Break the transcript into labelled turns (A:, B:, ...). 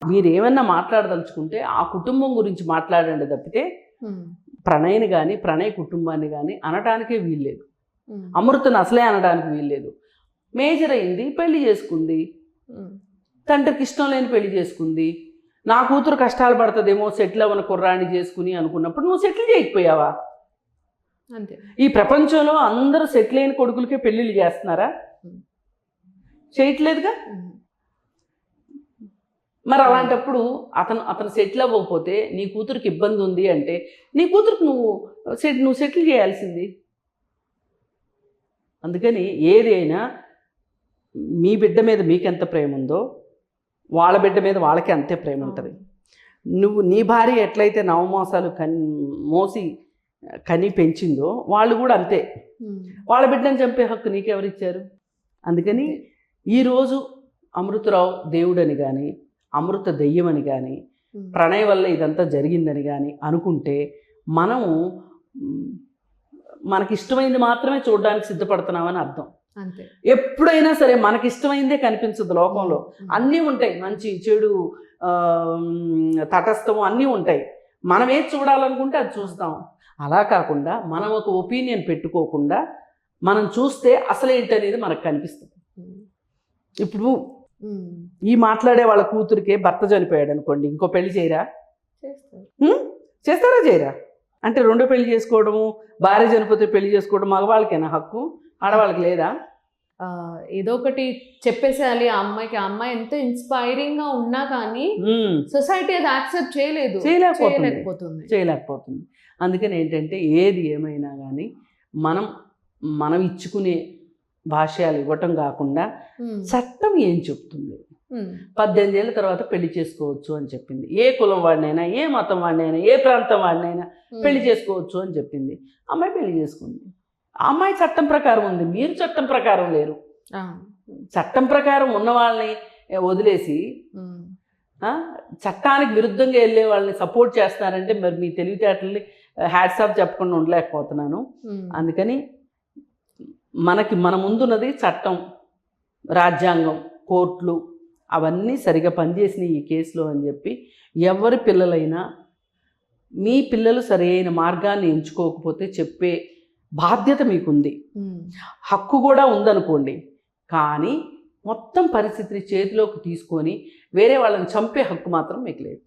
A: మీరేమన్నా మాట్లాడదలుచుకుంటే ఆ కుటుంబం గురించి మాట్లాడండి తప్పితే ప్రణయ్ని కానీ ప్రణయ్ కుటుంబాన్ని కానీ అనటానికే వీల్లేదు. అమృతను అసలే అనడానికి వీల్లేదు. మేజర్ అయింది, పెళ్లి చేసుకుంది, తండ్రికి ఇష్టం లేని పెళ్లి చేసుకుంది. నా కూతురు కష్టాలు పడుతుందేమో సెటిల్ అవ్వని కుర్రాన్ని చేసుకుని అనుకున్నప్పుడు నువ్వు సెటిల్ చేయకపోయావా?
B: అంతే.
A: ఈ ప్రపంచంలో అందరూ సెటిల్ అయిన కొడుకులకే పెళ్ళిళ్ళు చేస్తున్నారా? చేయట్లేదుగా. మరి అలాంటప్పుడు అతను సెటిల్ అవ్వకపోతే నీ కూతురికి ఇబ్బంది ఉంది అంటే నీ కూతురికి నువ్వు సెటిల్ చేయాల్సింది. అందుకని ఏది అయినా మీ బిడ్డ మీద మీకెంత ప్రేమ ఉందో వాళ్ళ బిడ్డ మీద వాళ్ళకి అంతే ప్రేమ ఉంటుంది. నువ్వు నీ భార్య ఎట్లయితే నవమాసాలు మోసి కని పెంచిందో వాళ్ళు కూడా అంతే. వాళ్ళ బిడ్డను చంపే హక్కు నీకెవరిచ్చారు? అందుకని ఈరోజు అమృతరావు దేవుడని కానీ అమృత దెయ్యమని కానీ ప్రణయ్ వల్ల ఇదంతా జరిగిందని కానీ అనుకుంటే మనము మనకిష్టమైంది మాత్రమే చూడడానికి సిద్ధపడుతున్నామని అర్థం.
B: అంతే.
A: ఎప్పుడైనా సరే మనకిష్టమైందే కనిపించదు లోకంలో. అన్నీ ఉంటాయి, మంచి చెడు తటస్థము అన్నీ ఉంటాయి. మనం ఏది చూడాలనుకుంటే అది చూస్తాం. అలా కాకుండా మనం ఒక ఒపీనియన్ పెట్టుకోకుండా మనం చూస్తే అసలేంటనేది మనకు కనిపిస్తుంది. ఇప్పుడు ఈ మాట్లాడే వాళ్ళ కూతురికే భర్త చనిపోయాడు అనుకోండి, ఇంకో పెళ్లి చేయరా? చేస్తారా? చేయరా? అంటే రెండో పెళ్లి చేసుకోవడము, భార్య చనిపోతే పెళ్లి చేసుకోవడం మగవాళ్ళకేనా హక్కు? ఆడవాళ్ళకి లేదా?
B: ఏదో ఒకటి చెప్పేసేయాలి ఆ అమ్మాయికి. ఆ అమ్మాయి ఎంత ఇన్స్పైరింగ్ గా ఉన్నా కానీ సొసైటీ అది యాక్సెప్ట్ చేయలేకపోతుంది. అందుకని ఏంటంటే ఏది ఏమైనా కానీ మనం ఇచ్చుకునే భాష్యాలు ఇవ్వటం కాకుండా చట్టం ఏం చెప్తుంది? 18 ఏళ్ళ తర్వాత పెళ్లి చేసుకోవచ్చు అని చెప్పింది. ఏ కులం వాడినైనా, ఏ మతం వాడినైనా, ఏ ప్రాంతం వాడినైనా పెళ్లి చేసుకోవచ్చు అని చెప్పింది. అమ్మాయి పెళ్లి చేసుకుంది. అమ్మాయి చట్టం ప్రకారం ఉంది, మీరు చట్టం ప్రకారం లేరు. చట్టం ప్రకారం ఉన్న వాళ్ళని వదిలేసి చట్టానికి విరుద్ధంగా వెళ్ళే వాళ్ళని సపోర్ట్ చేస్తున్నారంటే మరి మీ తెలివితేటల్ని హ్యాట్స్ ఆఫ్ చెప్పకుండా ఉండలేకపోతున్నాను. అందుకని మన ముందున్నది చట్టం, రాజ్యాంగం, కోర్టులు అవన్నీ సరిగా పనిచేసినాయి ఈ కేసులో అని చెప్పి ఎవరి పిల్లలైనా మీ పిల్లలు సరైన మార్గాన్ని ఎంచుకోకపోతే చెప్పే బాధ్యత మీకుంది, హక్కు కూడా ఉందనుకోండి. కానీ మొత్తం పరిస్థితిని చేతిలోకి తీసుకొని వేరే వాళ్ళని చంపే హక్కు మాత్రం మీకు లేదు.